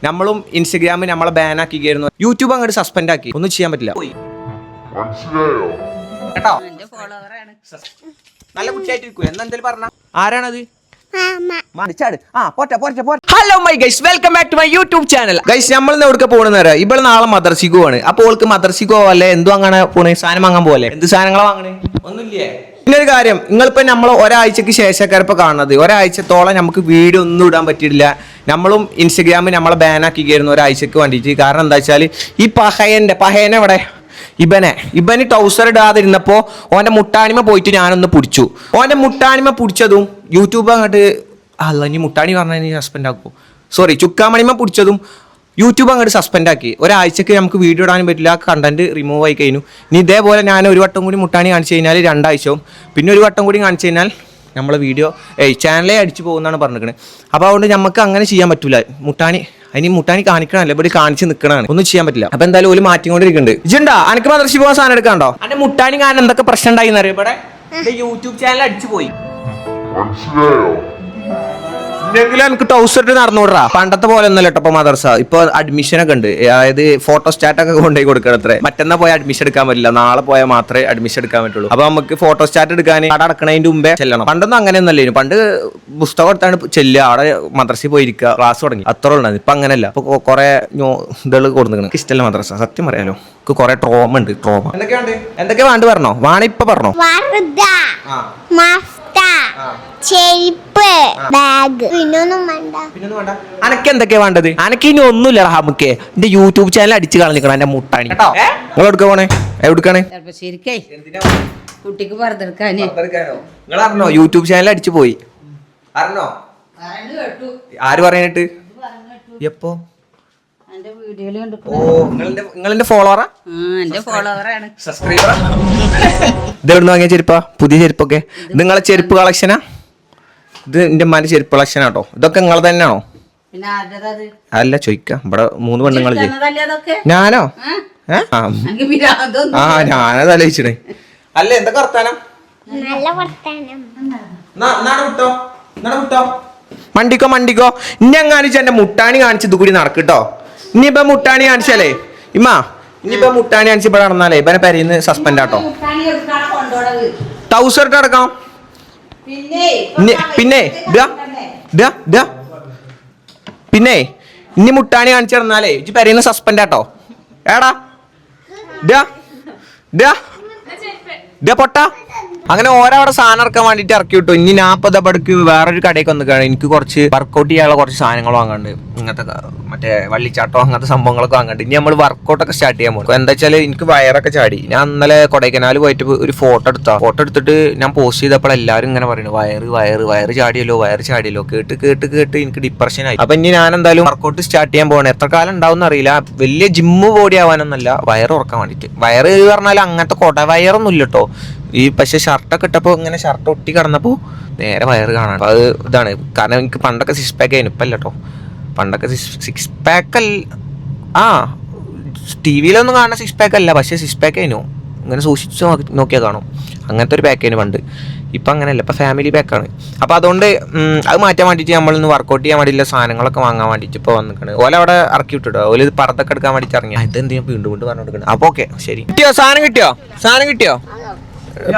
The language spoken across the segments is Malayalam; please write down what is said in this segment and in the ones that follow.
നമ്മളും ഇൻസ്റ്റഗ്രാമിൽ നമ്മളെ ബാൻ ആക്കിയിരുന്നു. യൂട്യൂബ് അങ്ങോട്ട് സസ്പെൻഡ് ആക്കി. ഒന്നും ചെയ്യാൻ പറ്റില്ല. കേട്ടോ നല്ല കുട്ടിയായിട്ടിരിക്കും. എന്തായാലും പറഞ്ഞ ആരാണത്? Hello my guys, welcome back to my YouTube channel. Guys, നമ്മൾ ഇന്ന് എവിടെ പോകുന്ന ഇവിടെ നാളെ മദർസിക്ക് പോവാണ്. അപ്പോൾ ഓൾക്ക് മദർസിക്ക് പോവല്ലേ, എന്തോ അങ്ങനെ പോണേ, സാധനം വാങ്ങാൻ പോലെ. എന്ത് സാധനങ്ങളാ വാങ്ങണേ? ഒന്നുമില്ലേ? പിന്നെ ഒരു കാര്യം, നിങ്ങളിപ്പോ നമ്മൾ ഒരാഴ്ചക്ക് ശേഷക്കാർ ഇപ്പൊ കാണുന്നത്. ഒരാഴ്ചത്തോളം നമുക്ക് വീഡിയോ ഒന്നും ഇടാൻ പറ്റിയിട്ടില്ല. നമ്മളും ഇൻസ്റ്റഗ്രാമിൽ നമ്മളെ ബാൻ ആക്കിയിരുന്നു ഒരാഴ്ചക്ക് വേണ്ടിയിട്ട്. കാരണം എന്താ വെച്ചാൽ ഈ പഹയനെ ഇവിടെ ഇബന് ടൗസർ ഇടാതിരുന്നപ്പോ ഓന്റെ മുട്ടാണിമ പോയിട്ട് ഞാനൊന്ന് പിടിച്ചു. ഓന്റെ മുട്ടാണിമ പിടിച്ചതും യൂട്യൂബ് അങ്ങോട്ട് ഇനി മുട്ടാണി പറഞ്ഞാൽ സസ്പെൻഡ് ആക്കും. സോറി, ചുക്കാമണിമ പിടിച്ചതും യൂട്യൂബ് അങ്ങോട്ട് സസ്പെൻഡ് ആക്കി. ഒരാഴ്ചക്ക് നമുക്ക് വീഡിയോ ഇടാനും പറ്റില്ല, കണ്ടന്റ് റിമൂവ് ആയി കഴിഞ്ഞു. ഇനി ഇതേപോലെ ഞാൻ ഒരു വട്ടം കൂടി മുട്ടാണി കാണിച്ചു കഴിഞ്ഞാൽ 2 ആഴ്ചയും, പിന്നെ ഒരു വട്ടം കൂടി കാണിച്ചു കഴിഞ്ഞാൽ നമ്മളെ വീഡിയോ ചാനലേ അടിച്ചു പോകുന്നതാണ് പറഞ്ഞിരിക്കുന്നത്. അപ്പോൾ അതുകൊണ്ട് നമുക്ക് അങ്ങനെ ചെയ്യാൻ പറ്റില്ല. മുട്ടാണി കാണിക്കണമല്ലോ, ഇവിടെ കാണിച്ച് നിൽക്കണതാണ്, ഒന്നും ചെയ്യാൻ പറ്റില്ല. അപ്പൊ എന്തായാലും ഒരു മാറ്റിക്കൊണ്ടിരിക്കുന്നുണ്ട്. ഇജുണ്ടാ അനക്ക് മദർസി പോകാൻ സാധനം എടുക്കാണ്ടോ? അന്റെ മുട്ടാണി കാരണം എന്തൊക്കെ പ്രശ്നം ഉണ്ടായി എന്നറിയാം. ഇവിടെ യൂട്യൂബ് ചാനൽ അടിച്ചു പോയി. ഇല്ലെങ്കിലും എനിക്ക് ടൗസർ ഇട്ട് നടന്നുകൂടാ. പണ്ടത്തെ പോലെ ഒന്നല്ല കേട്ടോ ഇപ്പൊ മദർസ. ഇപ്പൊ അഡ്മിഷൻ ഒക്കെ ഉണ്ട്. അതായത് ഫോട്ടോസ്റ്റാറ്റ് ഒക്കെ കൊണ്ടുപോയി കൊടുക്കണം. അത്രേ മറ്റന്നാ പോയി അഡ്മിഷൻ എടുക്കാൻ പറ്റില്ല, നാളെ പോയാൽ മാത്രമേ അഡ്മിഷൻ എടുക്കാൻ പറ്റുള്ളൂ. അപ്പൊ നമുക്ക് ഫോട്ടോസ്റ്റാറ്റ് എടുക്കാൻ കട അടക്കണതിന്റെ മുമ്പേ ചെല്ലണം. പണ്ടൊന്നും അങ്ങനെയൊന്നല്ലേനു. പണ്ട് പുസ്തകം എടുത്താണ് ചെല്ലുക, അവിടെ മദ്രസയിൽ പോയിരിക്കുക, ക്ലാസ് തുടങ്ങി, അത്ര ഉണ്ടായിരുന്നു. ഇപ്പൊ അങ്ങനെയല്ല. ഇപ്പൊ കുറെ ഇതുകൾ കൊടുക്കണം. ഇഷ്ടമല്ല മദ്രസ, സത്യം പറയാലോ. കുറെ ട്രോമ ഉണ്ട്. എന്തൊക്കെ വേണ്ട പറഞ്ഞോ? വാണ ഇപ്പൊ പറഞ്ഞോ? അനക്ക് എന്തൊക്കെയാ വേണ്ടത്? അനക്ക് ഇനി ഒന്നുമില്ല. നമുക്ക് എന്റെ യൂട്യൂബ് ചാനൽ അടിച്ചു കളഞ്ഞിക്കണം എന്റെ മുട്ടാണി. നിങ്ങൾ എടുക്ക പോണേ? എവിടുക്കാണ്? കുട്ടിക്ക് പറഞ്ഞെടുക്കാനോ? നിങ്ങൾ അറിഞ്ഞോ യൂട്യൂബ് ചാനൽ അടിച്ചു പോയി? അറിഞ്ഞോ? ആര് പറയാനിട്ട്? എപ്പോ? നിങ്ങളെന്റെ ഫോളോവറാ? സബ്സ്ക്രൈബറാ? ഇതെവിടുന്ന് വാങ്ങിയ ചെരുപ്പാ? പുതിയ ചെരുപ്പൊക്കെ? ഇത് നിങ്ങളെ ചെരുപ്പ് കളക്ഷനാ? ഇത് എന്റെ അമ്മാന്റെ ചെരുപ്പ് കളക്ഷൻ ആട്ടോ. ഇതൊക്കെ നിങ്ങൾ തന്നെയാണോ? അല്ല, ചോദിക്കാം. ഇവിടെ 3 പെണ്ണുങ്ങൾ. ഞാനോ? ഞാനത് ആലോചിച്ചേ. അല്ല, എന്തൊക്കെ വർത്താനം? മണ്ടിക്കോ ഇനി എങ്ങാനിച്ച് എന്റെ മുട്ടാണി കാണിച്ചത് കൂടി നടക്കട്ടോ. ഇനിയിപ്പോ മുട്ടാണി കാണിച്ചാലേ മുട്ടാണി കാണിച്ച് ഇവിടെ നടന്നാലേ ഇവനെ പെരയിന്ന് സസ്പെൻഡ് ആട്ടോ. ടൗസർ ഇട്ട് അടക്കാം. പിന്നെ ഇനി മുട്ടാണി കാണിച്ചു നടന്നാലേ ഇജ്ജ് പെരയിന്ന് സസ്പെൻഡ് ആട്ടോ. പൊട്ടാ. അങ്ങനെ ഓരോ സാധനം ഇറക്കാൻ വേണ്ടിട്ട് ഇറക്കി വിട്ടു. ഇനി 40 പടക്ക് വേറൊരു കടയ്ക്ക് വന്നിക്കാണ്. എനിക്ക് കുറച്ച് വർക്കൗട്ട് ചെയ്യാനുള്ള കുറച്ച് സാധനങ്ങൾ വാങ്ങാണ്ട്. ഇങ്ങനത്തെ മറ്റേ വള്ളിച്ചാട്ടോ അങ്ങനത്തെ സംഭവങ്ങളൊക്കെ വാങ്ങാണ്ട്. ഇനി നമ്മൾ വർക്കൗട്ടൊക്കെ സ്റ്റാർട്ട് ചെയ്യാൻ പോകും. എന്താ വെച്ചാൽ എനിക്ക് വയറൊക്കെ ചാടി. ഞാൻ ഇന്നലെ കൊടൈക്കനാൽ പോയിട്ട് ഒരു ഫോട്ടോ എടുത്തിട്ട് ഞാൻ പോസ്റ്റ് ചെയ്തപ്പോൾ എല്ലാവരും ഇങ്ങനെ പറയുന്നു, വയറ് ചാടിയല്ലോ. കേട്ട് എനിക്ക് ഡിപ്രഷനായി. അപ്പൊ ഇനി ഞാൻ എന്തായാലും വർക്കൗട്ട് സ്റ്റാർട്ട് ചെയ്യാൻ പോകണം. എത്ര കാലം ഉണ്ടാവും അറിയില്ല. വലിയ ജിമ്മ് ബോഡി ആവാനൊന്നല്ല, വയറ് ഉറക്കാൻ വേണ്ടിട്ട്. വയറ് പറഞ്ഞാൽ അങ്ങനത്തെ വയറൊന്നും ഇല്ല കേട്ടോ. പക്ഷെ ഷർട്ടൊക്കെ ഇട്ടപ്പോ ഇങ്ങനെ ഷർട്ട് ഒട്ടി കിടന്നപ്പോ നേരെ വയറ് കാണാൻ. അത് ഇതാണ് കാരണം. എനിക്ക് പണ്ടൊക്കെ 6 പാക്ക് ആയിരുന്നു, ഇപ്പല്ല കേട്ടോ. പണ്ടൊക്കെ 6 പാക്ക് ടിവിയിലൊന്നും കാണുന്ന 6 പാക്ക് അല്ല, പക്ഷെ 6 പാക്ക് ആയിരുന്നു. ഇങ്ങനെ സൂക്ഷിച്ച് നോക്കിയാൽ കാണും. അങ്ങനത്തെ ഒരു പാക്ക് ആയിരുന്നു പണ്ട്. ഇപ്പം അങ്ങനെയല്ല, ഇപ്പം ഫാമിലി പാക്കാണ്. അപ്പോൾ അതുകൊണ്ട് അത് മാറ്റാൻ വേണ്ടിയിട്ട് നമ്മളിന്ന് വർക്കൗട്ട് ചെയ്യാൻ വേണ്ടിയില്ല സാധനങ്ങളൊക്കെ വാങ്ങാൻ വേണ്ടിയിട്ട് ഇപ്പോൾ വന്നിരിക്കുന്നത്. ഓല അവിടെ ഇറക്കി വിട്ടിട്ടോ. ഓല ഇത് പടത്തൊക്കെ എടുക്കാൻ വേണ്ടിയിട്ട് ഇറങ്ങി. ഇതെന്ത് ഞാൻ വീണ്ടും പറഞ്ഞു കൊടുക്കുന്നത്. അപ്പോൾ ഓക്കെ, ശരി. സാധനം കിട്ടിയോ?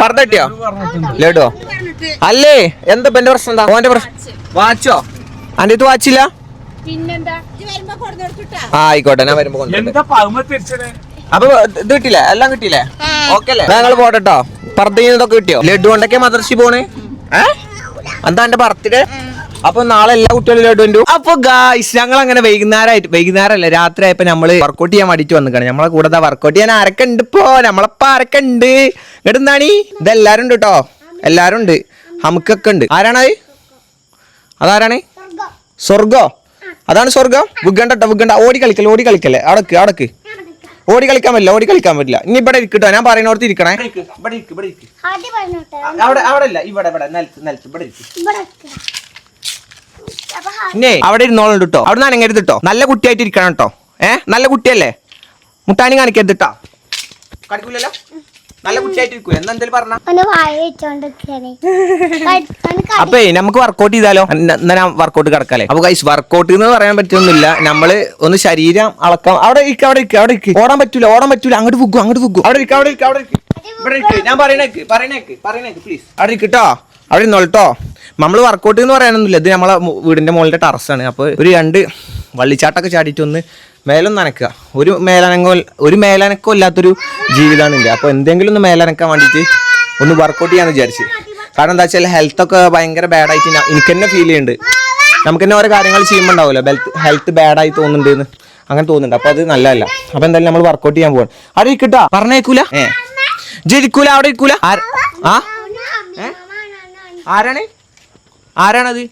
പറഞ്ഞ കിട്ടിയോ? ലേട്ടോ അല്ലേ? എന്താ എന്റെ പ്രശ്നം? എന്താ ഓന്റെ പ്രശ്നം? വാച്ചോ? അന്റെ അടുത്ത് വാച്ചില്ല? ആയിക്കോട്ടെ, ഞാൻ വരുമ്പോ അപ്പൊ ഇത് കിട്ടില്ലേ? എല്ലാം കിട്ടിയില്ലേ? ഓക്കെ അല്ലേ? ഞങ്ങൾ പോട്ടെട്ടോ. പറഞ്ഞതൊക്കെ കിട്ടിയോ? ലഡു കൊണ്ടൊക്കെ മദർസി പോണേ? എന്താ എന്റെ ബർത്ത്ഡേ? അപ്പൊ നാളെ എല്ലാ കുട്ടികളും ലഡു ഉണ്ട്. അപ്പൊ ഗായ്സ്, ഞങ്ങൾ അങ്ങനെ വൈകുന്നേരമല്ല, രാത്രി ആയപ്പോ നമ്മള് വർക്കൗട്ട് ചെയ്യാൻ വേണ്ടിട്ട് വന്നിക്കാണ്. നമ്മളെ കൂടെ വർക്കൗട്ട് ചെയ്യാൻ ആരൊക്കെ ഉണ്ട്? ഇപ്പൊ നമ്മളപ്പ ആരൊക്കെ ഉണ്ട്? ഇടുന്നാണി ഇതെല്ലാരും ഉണ്ട് കേട്ടോ. എല്ലാരും ഉണ്ട്. നമുക്കൊക്കെ ഉണ്ട്. ആരാണത്? അതാരാണ്? സ്വർഗോ? അതാണ് സ്വർഗം. വിഗണ്ട. ഓടി കളിക്കല്ലേ. അടക്ക് ഓടി കളിക്കാൻ പറ്റില്ല. ഇനി ഇവിടെ ഇരിക്കട്ടോ. ഞാൻ പറയുന്നോടത്ത് ഇരിക്കണേ. അവിടെ ഇല്ല, ഇവിടെ നിലത്ത് ഇവിടെ പിന്നെ അവിടെ ഇരുന്നോളുണ്ട് കേട്ടോ. അവിടെ നിന്ന് അനങ്ങരുത് കേട്ടോ. നല്ല കുട്ടിയായിട്ട് ഇരിക്കണം കേട്ടോ. നല്ല കുട്ടിയല്ലേ? മുട്ടാണി കാണിക്കരുത് കേട്ടോ. കടിക്കൂലല്ലോ. നല്ല കുട്ടിയായിട്ടിരിക്കും എന്താ എന്തേലും പറഞ്ഞ ഒന്ന് വായ വെച്ചോണ്ടിരിക്കാണ്. അപ്പേ നമുക്ക് വർക്കൗട്ട് ചെയ്താലോ? എന്നാ ഞാൻ വർക്കൗട്ട് കിടക്കാല്ലേ. അപ്പൊ ഗൈസ് വർക്കൗട്ട് എന്ന് പറയാൻ പറ്റൊന്നുമില്ല, നമ്മള് ഒന്ന് ശരീരം അളക്കാം. അവിടെ ഇരിക്കും, അവിടെ ഇരിക്കും, അവിടെ ഇരിക്കും. ഓടാൻ പറ്റൂല, ഓടാൻ പറ്റൂല. അങ്ങോട്ട് പോകും, അങ്ങോട്ട് പോകും. അവിടെ ഇരിക്കും, അവിടെ ഇരിക്കും, അവിടെ ഇരിക്കും. ഇവിടെ ഇരിക്കും. ഞാൻ പറയണേക്ക് പ്ലീസ്. അവിടെ ഇരിക്കട്ടോ, അവിടെ ഇരുന്നോളട്ടോ. നമ്മൾ വർക്കൗട്ട് എന്ന് പറയാനൊന്നുമില്ല, ഇത് നമ്മളെ വീടിന്റെ മുകളിലെ ടെറസാണ്. അപ്പോൾ ഒരു 2 വള്ളിച്ചാട്ടൊക്കെ ചാടിയിട്ട് ഒന്ന് മേലൊന്ന് നനക്കുക. ഒരു മേലനക്കം ഇല്ലാത്തൊരു ജീവിതമാണ് ഇല്ല. അപ്പോൾ എന്തെങ്കിലും ഒന്ന് മേലനക്കാൻ വേണ്ടിയിട്ട് ഒന്ന് വർക്കൗട്ട് ചെയ്യാന്ന് വിചാരിച്ച്. കാരണം എന്താ വെച്ചാൽ ഹെൽത്തൊക്കെ ഭയങ്കര ബാഡായിട്ട് എനിക്ക് തന്നെ ഫീൽ ചെയ്യുന്നുണ്ട്. നമുക്ക് തന്നെ ഓരോ കാര്യങ്ങൾ ചെയ്യുമ്പോൾ ഉണ്ടാവുമല്ലോ, ഹെൽത്ത് ബാഡായി തോന്നുന്നുണ്ടെന്ന് അങ്ങനെ തോന്നുന്നുണ്ട്. അപ്പോൾ അത് നല്ലതല്ല. അപ്പോൾ എന്തായാലും നമ്മൾ വർക്കൗട്ട് ചെയ്യാൻ പോകണം. അവിടെ ഇരിക്കട്ടോ, പറഞ്ഞേക്കൂല. ഇരിക്കൂല, അവിടെ ഇരിക്കൂല. ആരാണത്?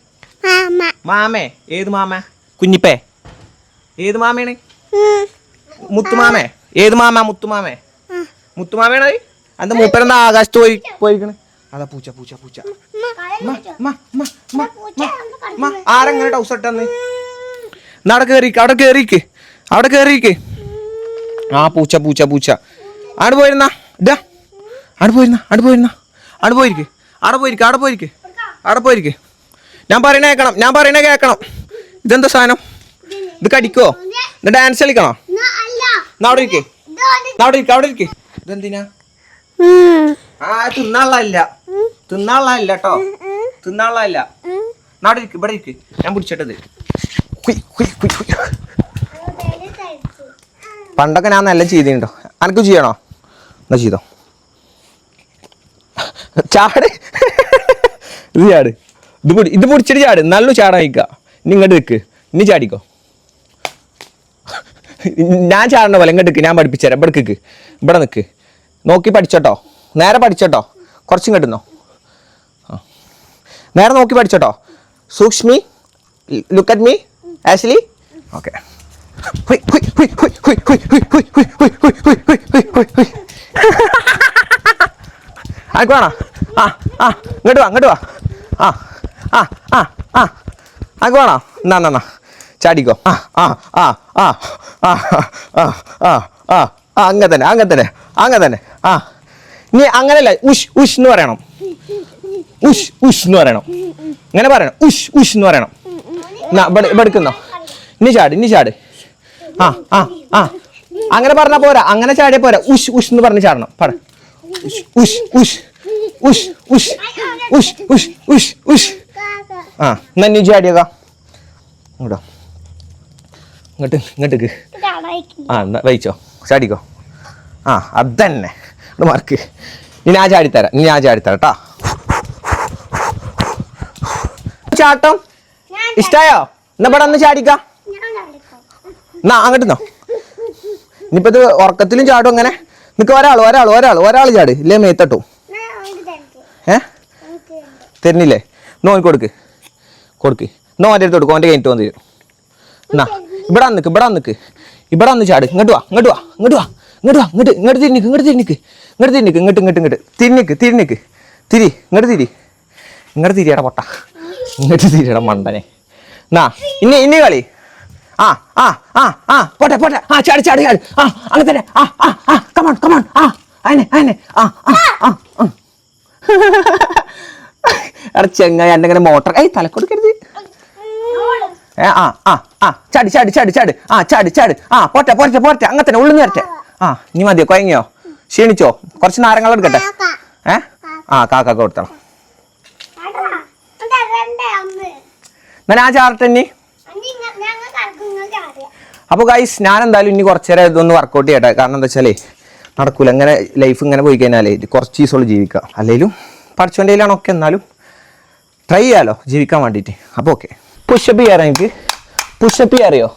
മാമേ? ഏത് മാമ? കുഞ്ഞിപ്പേ? ഏത് മാമയാണ്? മുത്തുമാമേ? ഏത് മാമ? മുത്തുമാമേ? മുത്തുമാമയാണത്? അന്ത മൂപ്പരെന്താ ആകാശത്ത് പോയിരിക്കണ്? അതാ പൂച്ച. ആരെങ്ങനെ ടൗസ് ഇട്ടെന്ന്? എന്നാ അവിടെ കേറിക്ക്. ആ പൂച്ച ആട് പോയിരുന്ന അവിടെ പോയിരിക്ക്. ഞാൻ പറയണ കേക്കണം. ഇതെന്താ സാധനം? ഇത് കടിക്കോ? ഇത് ഡാൻസ് കളിക്കണോ? അവിടെ ഇരിക്ക്. ഇതെന്തിനാ? തിന്നാളല്ല കേട്ടോ, തിന്നാളല്ല. ഇവിടെ ഇരിക്ക്. ഞാൻ പിടിച്ചിട്ടത് പണ്ടൊക്കെ ഞാൻ നല്ല ചെയ്തിട്ടുണ്ടോ? അനക്ക് ചെയ്യണോ? എന്നാ ചെയ്തോ. ചാട്, ഇത് പിടിച്ചിട്ട് ചാട്. നല്ല ചാടാൻ നിൽക്കുക. ഇനി ഇങ്ങോട്ട് നിൽക്ക്. ഇനി ചാടിക്കോ. ഞാൻ ചാടണ പോലെ ഇങ്ങോട്ട് നിൽക്ക്. ഞാൻ പഠിപ്പിച്ചുതരാം. ഇവിടെ നിൽക്ക്. നോക്കി പഠിച്ചോട്ടോ. നേരെ പഠിച്ചോട്ടോ. കുറച്ചും കിട്ടുന്നോ? നേരെ നോക്കി പഠിച്ചോട്ടോ. Sukshmi, look at me, Ashley. Okay. ആർക്ക് വേണോ? ഇങ്ങോട്ട് വാ. ആർക്ക് വേണോ? എന്നാ ചാടിക്കോ. അങ്ങനെ തന്നെ. ഇനി അങ്ങനല്ല, ഉഷ് എന്ന് പറയണം. ഉഷ് എന്ന് പറയണം. ഇങ്ങനെ പറയണം. ഉഷ് എന്ന് പറയണം. എടുക്കുന്നോ? ഇനി ചാട്. അങ്ങനെ പറഞ്ഞാ പോരാ. അങ്ങനെ ചാടിയാ പോരാ. ഉഷ് എന്ന് പറഞ്ഞ് ചാടണം. പാട. ഉഷ്. എന്നാ നീ ചാടിയേക്കാ. ഇങ്ങോട്ടേക്ക്. എന്നാ വഹിച്ചോ. ചാടിക്കോ. അതന്നെ മാർക്ക്. ഇനി ഞാൻ ചാടിത്തരാം കേട്ടാ. ചാട്ടം ഇഷ്ടായോ? എന്നാ ഇവിടെ ഒന്ന് ചാടിക്ക. എന്നാ അങ്ങോട്ടുന്നോ. ഇനിയിപ്പോ ഇത് ഉറക്കത്തിലും ചാടും. അങ്ങനെ നിനക്ക് ഒരാൾ ചാട്. ഇല്ലേ മേത്തട്ടു. തരുന്നില്ലേ? നോക്കി കൊടുക്ക്. നോ എൻ്റെ അടുത്ത് കൊടുക്കും. ഓൻ്റെ കഴിഞ്ഞിട്ട് വന്നു തരും. എന്നാ ഇവിടെ വന്ന് ചാട്. ഇങ്ങോട്ട് വാ. ഇങ്ങോട്ട് തിരിയട പൊട്ട. ഇങ്ങോട്ട് തിരിയട മണ്ടനെ. എന്നാ ഇനി കളി. പോട്ടെ. ചാടി. അങ്ങനെ തന്നെ. കമോൺ. അതിനെ. ചെങ്ങായി എന്നെങ്ങനെ മോട്ടർ തലക്കൊടുക്കരുത്. ചാടി. ചാട്. പോട്ടെ. അങ്ങനെ തന്നെ ഉള്ളിൽ വരട്ടെ. ഇനി മതിയോ? കൊയങ്ങിയോ? ക്ഷീണിച്ചോ? കുറച്ച് നാരങ്ങൾ എടുക്കട്ടെ. കാക്ക കൊടുത്തണം. എന്നാ ഞാൻ ചാടട്ടെ ഇനി. അപ്പോൾ ഗൈസ് ഞാൻ എന്തായാലും ഇനി കുറച്ച് നേരം ഇതൊന്ന് വർക്കൗട്ട് ചെയ്യട്ടെ. കാരണം എന്താ വെച്ചാലേ നടക്കൂല. ഇങ്ങനെ ലൈഫ് ഇങ്ങനെ പോയി കഴിഞ്ഞാലേ കുറച്ച് ദിവസമുള്ളൂ ജീവിക്കാം. അല്ലെങ്കിലും പഠിച്ചോൻ്റെ കയ്യിലാണൊക്കെ. എന്നാലും ട്രൈ ചെയ്യാലോ ജീവിക്കാൻ വേണ്ടിയിട്ട്. അപ്പോൾ ഓക്കെ. പുഷപ്പ് ചെയ്യാറോ? എനിക്ക് പുഷപ്പ് ചെയ്യാറിയോ?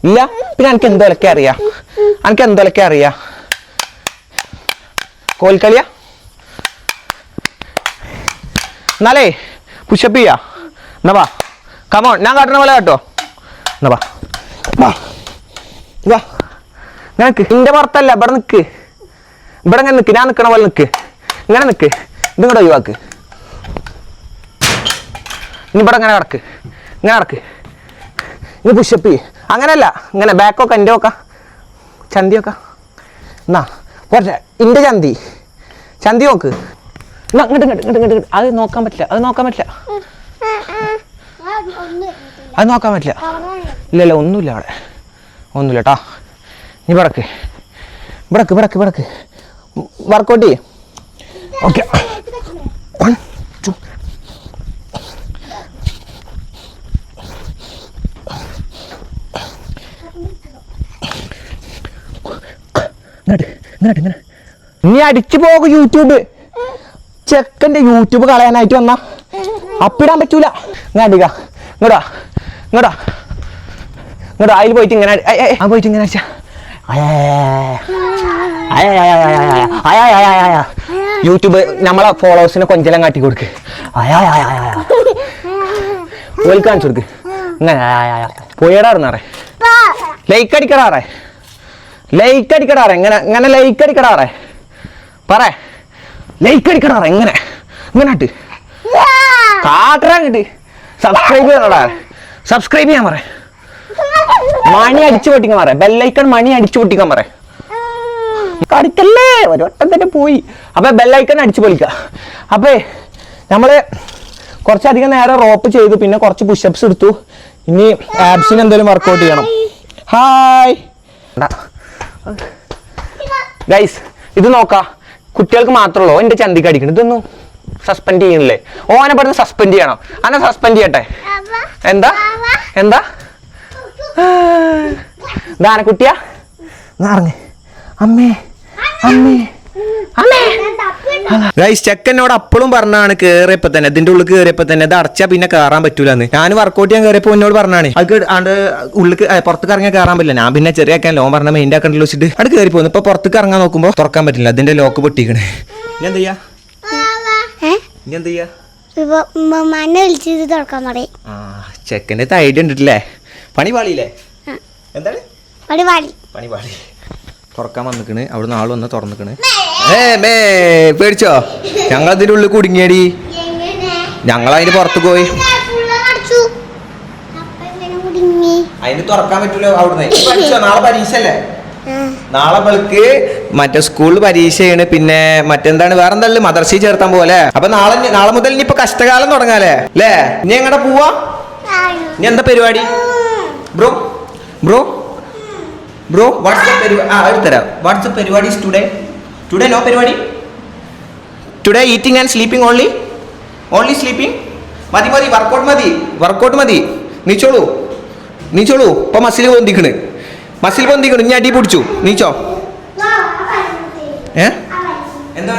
ഇല്ല. പിന്നെ എനിക്ക് എന്തൊക്കെ അറിയാം. കോൽക്കളിയാ? എന്നാലേ പുഷപ്പ് ചെയ്യാ. എന്നാ വാ. കമോൺ. ഞാൻ കാട്ടുന്ന പോലെ കേട്ടോ. എന്നാ വാ. നിനക്ക് നിന്റെ പുറത്തല്ല. ഇവിടെ നിൽക്ക്. ഇവിടെ ഇങ്ങനെ നിൽക്ക്. ഞാൻ നിൽക്കണ പോലെ നിൽക്ക്. ഇങ്ങനെ നിൽക്ക്. ഇതിങ്ങോട്ട് ഒഴിവാക്ക്. ഇനി ഇവിടെ ഇങ്ങനെ കിടക്ക്. ഇനി പുഷപ്പ് ചെയ്യ്. അങ്ങനെയല്ല, ഇങ്ങനെ ബാക്കൊക്കെ എൻ്റെ ചന്തിയൊക്കെ. എന്നാ പോട്ടെ. ഇൻ്റെ ചന്തി ചന്തി നോക്ക്. ഇങ്ങോട്ട് ഇങ്ങോട്ട് ഇങ്ങോട്ട് ഇങ്ങോട്ട്. അത് നോക്കാൻ പറ്റില്ല, അത് നോക്കാൻ പറ്റില്ല, അത് നോക്കാൻ പറ്റില്ല. ഇല്ലല്ല ഒന്നുമില്ല അവിടെ, ഒന്നുമില്ല കേട്ടോ. നീ വിടക്ക് വിടക്ക് വിടക്ക് വിടക്ക് വർക്കൗട്ട് ചെയ്യേ. ഓക്കെ, 1 2 നീ അടിച്ചു പോകും യൂട്യൂബ്. ചെക്കൻ്റെ യൂട്യൂബ് കളയാനായിട്ട് വന്നാ അപ്പിടാൻ പറ്റൂല. ഇങ്ങോട്ടിക്ക, ഇങ്ങോട്ടാ ഇങ്ങോട്ടാ ഇങ്ങോട്ടാ. അതിൽ പോയിട്ട് ഇങ്ങനെ പോയിട്ട് ഇങ്ങനെ അടിച്ചാ യൂട്യൂബ് നമ്മളെ ഫോളോവേഴ്സിനെ കൊഞ്ചലം കാട്ടി കൊടുക്ക്. ഓൽ കാണിച്ചു കൊടുക്ക്. ഇങ്ങനെ പോയിടാറുന്നാറേ, ലൈക്ക് അടിക്കടാറേ, ലൈക്ക് അടിക്കടാറേ. ഇങ്ങനെ ലൈക്ക് അടിക്കടാറേ, പറ ലൈക്ക് അടിക്കടാറേ. ഇങ്ങനെ ഇട്ട് കാട്ടറാ കിട്ടി. സബ്സ്ക്രൈബ് ചെയ്യണടാ, സബ്സ്ക്രൈബ് ചെയ്യാൻ പറ. മണി അടിച്ചു പൊട്ടിക്കാൻ പറ, ബെല്ലൈക്കൺ മണി അടിച്ചു പൊട്ടിക്കാൻ പറ. കടിക്കല്ലേ, ഒരു വട്ടം തന്നെ പോയി. അപ്പൊ ബെല്ലൈക്കൺ അടിച്ചു പൊളിക്ക. അപ്പേ നമ്മള് കുറച്ചധികം നേരം റോപ്പ് ചെയ്തു, പിന്നെ കുറച്ച് പുഷപ്സ് എടുത്തു. ഇനി ആബ്സിന് എന്തെങ്കിലും വർക്കൗട്ട് ചെയ്യണം. ഹായ് ഗൈസ്, ഇത് നോക്കാം, കുട്ടികൾക്ക് മാത്രമല്ലോ എന്റെ ചന്തിക്ക് അടിക്കണം. ഇതൊന്നും സസ്പെൻഡ് ചെയ്യണില്ലേ? ഓനെ പെടുന്ന സസ്പെൻഡ് ചെയ്യണം. അന്നെ സസ്പെൻഡ് ചെയ്യട്ടെ. എന്താ എന്താ ദാനക്കുട്ടിയാ ഇറങ്ങ്. അമ്മേ അമ്മേ അമ്മേ. ഗൈസ്, ചെക്കനോട് അപ്പോഴും പറഞ്ഞാണ് കേറിയപ്പോ തന്നെ, ഇതിന്റെ ഉള്ളിൽ കേറിയപ്പോ തന്നെ ഇത് അടച്ചാ പിന്നെ കയറാൻ പറ്റൂലെന്ന്. ഞാൻ വർക്കൗട്ട് ചെയ്യാൻ കയറിയപ്പോ എന്നോട് പറഞ്ഞാണ് അത് ആണ്ട് ഉള്ളിൽ പുറത്തേക്ക് ഇറങ്ങാൻ കയറാൻ പറ്റില്ല. ഞാൻ പിന്നെ ചെറിയ ലോൺ പറഞ്ഞ മെയിൻ്റെ ആക്കണ്ടല്ലോ വെച്ചിട്ട് അവിടെ കയറി പോകുന്നു. ഇപ്പൊ പുറത്തേക്ക് ഇറങ്ങാൻ നോക്കുമ്പോ തുറക്കാൻ പറ്റില്ല, അതിന്റെ ലോക്ക് പൊട്ടിക്കണേ. ഇനി എന്താ ചെയ്യാ? ഇനി എന്താ ചെയ്യാ? ചെക്കൻ്റെ ഐഡിയ ഉണ്ടല്ലേ? പണി പാളിയില്ലേ? എന്താണ് പണി പാളി? തുറക്കാൻ വന്നിക്കണ്, അവിടെ നാളെ വന്ന് തുറന്നിക്കണ്. പേടിച്ചോ? ഞങ്ങളതിന്റെ ഉള്ളിൽ കുടുങ്ങിയടി. ഞങ്ങളതിന് പുറത്ത് പോയി. അതിന് തുറക്കാൻ പറ്റൂലോ അവിടുന്ന്. പഠിച്ചോ? നാളെ പരീക്ഷ അല്ലേ? നാളെ വെളുക്ക് മറ്റേ സ്കൂളിൽ പരീക്ഷയാണ്. പിന്നെ മറ്റെന്താണ് വേറെ എന്തായാലും മദർസി ചേർത്താൻ പോലെ. അപ്പൊ നാളെ മുതൽ ഇനിയിപ്പൊ കഷ്ടകാലം തുടങ്ങാല്ലേ അല്ലേ? ഇനി എങ്ങടെ പോവാ? ഇനി എന്താ പരിപാടി? ബ്രോ ബ്രോ ബ്രോ വാട്സ്ആപ്പ് പരിപാടി തരാം. വാട്സ്ആപ്പ് പരിപാടി ടുഡേ നോ പരിപാടി. Today eating and sleeping only sleeping. മതി വർക്കൗട്ട് മതി. നീച്ചോളൂ ഇപ്പൊ മസിൽ പൊന്തിക്കണ്. ഇനി അടി പിടിച്ചു. നീച്ചോ. എന്താ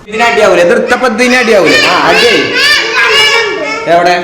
ഇതിനടിയാവൂലേ? എതിർത്തപ്പോ ഇതിനടിയാവൂലേ? അടിയായി എവിടെ?